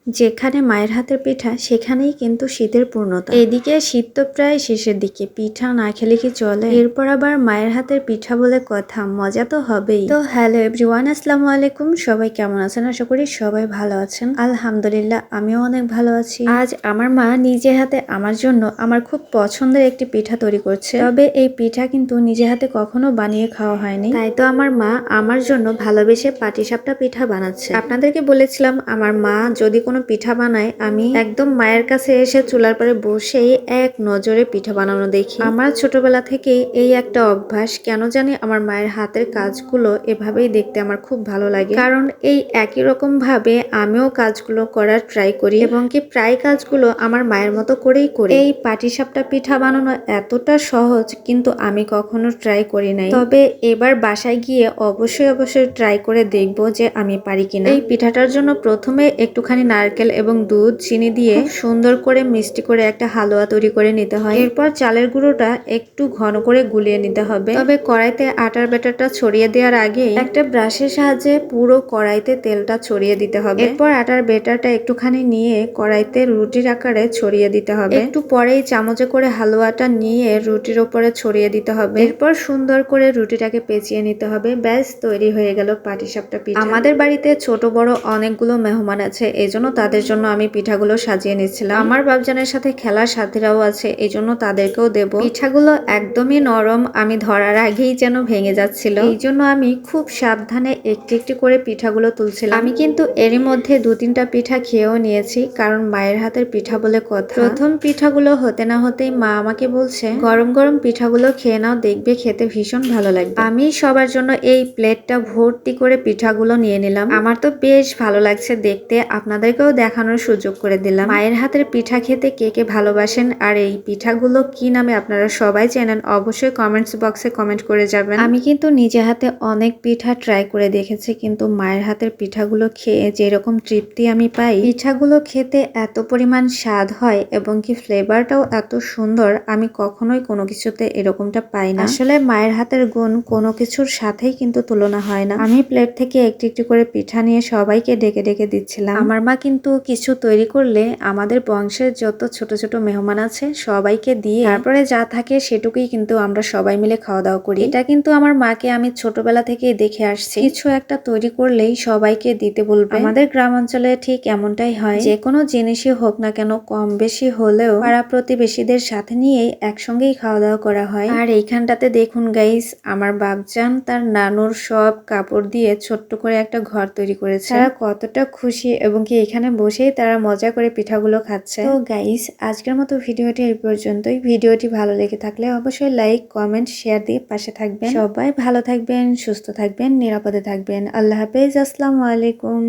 যেখানে মায়ের হাতের পিঠা সেখানেই কিন্তু শীতের পূর্ণতা। এদিকে শীত তো প্রায় শেষের দিকে, পিঠা না খেলে কি চলে? এরপর আবার মায়ের হাতের পিঠা বলে কথা, মজা তো হবেই। তো হ্যালো এভরিওয়ান, আসসালামু আলাইকুম। সবাই কেমন আছেন? আশা করি সবাই ভালো আছেন। আলহামদুলিল্লাহ, আমিও অনেক ভালো আছি। আজ আমার মা নিজে হাতে আমার জন্য আমার খুব পছন্দের একটি পিঠা তৈরি করছে। তবে এই পিঠা কিন্তু নিজে হাতে কখনো বানিয়ে খাওয়া হয়নি, তাই তো আমার মা আমার জন্য ভালোবেসে পাটিসাপটা পিঠা বানাচ্ছে। আপনাদেরকে বলেছিলাম আমার মা যদি কোনো পিঠা বানায় আমি একদম মায়ের কাছে এসে চুলার পরে বসেই এক নজরে পিঠা বানানো দেখি। আমার ছোটবেলা থেকে এই একটা অভ্যাস, কেন জানি আমার মায়ের হাতের কাজগুলো এভাবেই দেখতে আমার খুব ভালো লাগে। কারণ এই একই রকম ভাবে আমিও কাজগুলো করার ট্রাই করি এবং কি প্রায় কাজগুলো আমার মায়ের মতো করেই করি। এই পাটিসাপটা পিঠা বানানো এতটা সহজ কিন্তু আমি কখনো ট্রাই করি নাই। তবে এবার বাসায় গিয়ে অবশ্যই ট্রাই করে দেখবো যে আমি পারি কিনা। এই পিঠাটার জন্য প্রথমে একটুখানি নারকেল এবং দুধ চিনি দিয়ে সুন্দর করে মিষ্টি করে একটা হালুয়া তৈরি করে নিতে হয়। এরপর চালের গুঁড়োটা একটু ঘন করে গুলিয়ে নিতে হবে। তবে কড়াইতে আটার ব্যাটারটা ছড়িয়ে দেওয়ার আগে একটা ব্রাশের সাহায্যে পুরো কড়াইতে তেলটা ছড়িয়ে দিতে হবে। এরপর আটার ব্যাটারটা একটুখানি নিয়ে কড়াইতে রুটির আকারে ছড়িয়ে দিতে হবে। একটু পরেই চামচে করে হালুয়াটা নিয়ে রুটির উপরে ছড়িয়ে দিতে হবে। এরপর সুন্দর করে রুটিটাকে পেঁচিয়ে নিতে হবে। ব্যাস তৈরি হয়ে গেল পাটিসাপটা পিঠা। আমাদের বাড়িতে ছোট বড় অনেকগুলো মেহমান আছে, এজন্য তাদের জন্য আমি পিঠাগুলো সাজিয়ে নিচ্ছিলাম। আমার বাবজানের সাথে খেলার সাথীরাও আছে, এই জন্য তাদেরকেও দেব। পিঠাগুলো একদমই নরম, আমি ধরার আগেই যেন ভেঙে যাচ্ছিল। এই জন্য আমি খুব সাবধানে একটি একটি করে পিঠাগুলো তুলছিলাম। আমি কিন্তু এরই মধ্যে 2-3টা পিঠা খেয়েও নিয়েছি, কারণ মায়ের হাতের পিঠা বলে কথা। প্রথম পিঠাগুলো হতে না হতেই মা আমাকে বলছে গরম গরম পিঠাগুলো খেয়ে নাও, দেখবে খেতে ভীষণ ভালো লাগবে। আমি সবার জন্য এই প্লেটটা ভর্তি করে পিঠাগুলো নিয়ে নিলাম। আমার তো বেশ ভালো লাগছে দেখতে, আপনাদেরকেও দেখানোর সুযোগ করে দিলাম। মায়ের হাতের পিঠা খেতে কে কে ভালোবাসেন আর এই পিঠাগুলো কি নামে আপনারা সবাই চেনেন অবশ্যই কমেন্টস বক্সে কমেন্ট করে যাবেন। আমি কিন্তু নিজে হাতে অনেক পিঠা ট্রাই করে দেখেছি, কিন্তু মায়ের হাতের পিঠাগুলো খেয়ে যেরকম তৃপ্তি আমি পাই, পিঠাগুলো খেতে এত পরিমাণ স্বাদ হয় এবং কি ফ্লেভারটাও এত সুন্দর, আমি কখনোই কোনো কিছুতে এরকমটা পাই না। আসলে মায়ের হাতের গুণ কোনো কিছুর সাথেই কিন্তু তুলনা হয় না। আমি প্লেট থেকে একটি একটি করে পিঠা নিয়ে সবাইকে ডেকে ডেকে দিচ্ছিলাম। আমার মা কিন্তু কিছু তৈরি করলে আমাদের বংশের যত ছোট ছোট মেহমান আছে সবাইকে দিয়ে তারপরে যা থাকে সেটুকুই কিন্তু আমরা সবাই মিলে খাওয়া দাওয়া করি। এটা কিন্তু আমার মাকে আমি ছোটবেলা থেকেই দেখে আসছি, কিছু একটা তৈরি করলেই সবাইকে দিতে বলবে। আমাদের গ্রাম অঞ্চলে ঠিক এমনটাই হয়, যে কোনো জিনিসই হোক না কেন কম বেশি হলেও পাড়া প্রতিবেশীদের সাথে নিয়েই একসঙ্গেই খাওয়া দাওয়া করা হয়। আর এইখানটাতে দেখুন গাইস, আমার বাপজান তার নানুর সব কাপড় দিয়ে ছোট্ট করে একটা ঘর তৈরি করেছে। তারা কতটা খুশি এবং কি এখানে বসেই তারা মজা করে পিঠাগুলো খাচ্ছে। তো গাইস, আজকের মতো ভিডিওটি এই পর্যন্তই। ভিডিওটি ভালো লেগে থাকলে অবশ্যই লাইক কমেন্ট শেয়ার দিয়ে পাশে থাকবেন। সবাই ভালো থাকবেন, সুস্থ থাকবেন, নিরাপদে থাকবেন। আল্লাহ হাফেজ, আসসালামু আলাইকুম।